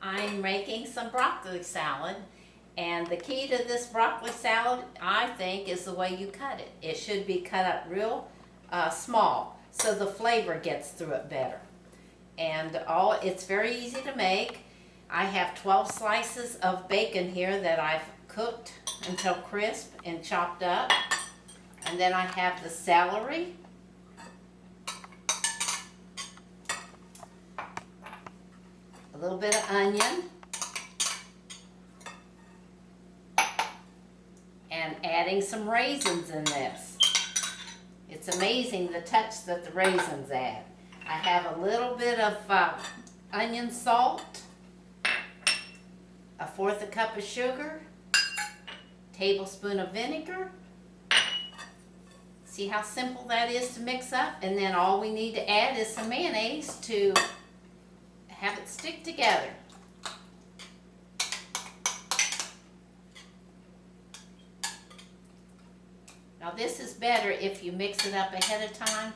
I'm making some broccoli salad, and the key to this broccoli salad, I think, is the way you cut it. It should be cut up real small so the flavor gets through it better. And it's very easy to make. I have 12 slices of bacon here that I've cooked until crisp and chopped up. And then I have the celery, a little bit of onion, and adding some raisins in this. It's amazing the touch that the raisins add. I have a little bit of onion salt, a fourth a cup of sugar, tablespoon of vinegar. See how simple that is to mix up? And then all we need to add is some mayonnaise to have it stick together. Now this is better if you mix it up ahead of time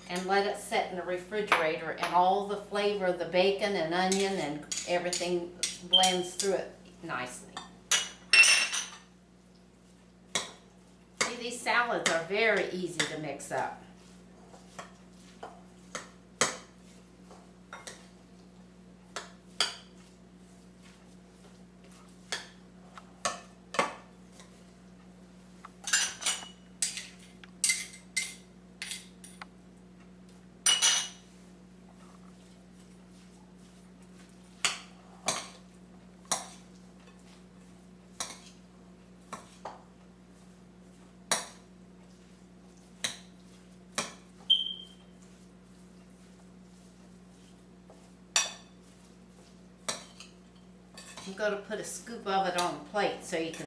and let it set in the refrigerator, and all the flavor of the bacon and onion and everything blends through it nicely. See, these salads are very easy to mix up. I'm going to put a scoop of it on the plate so you can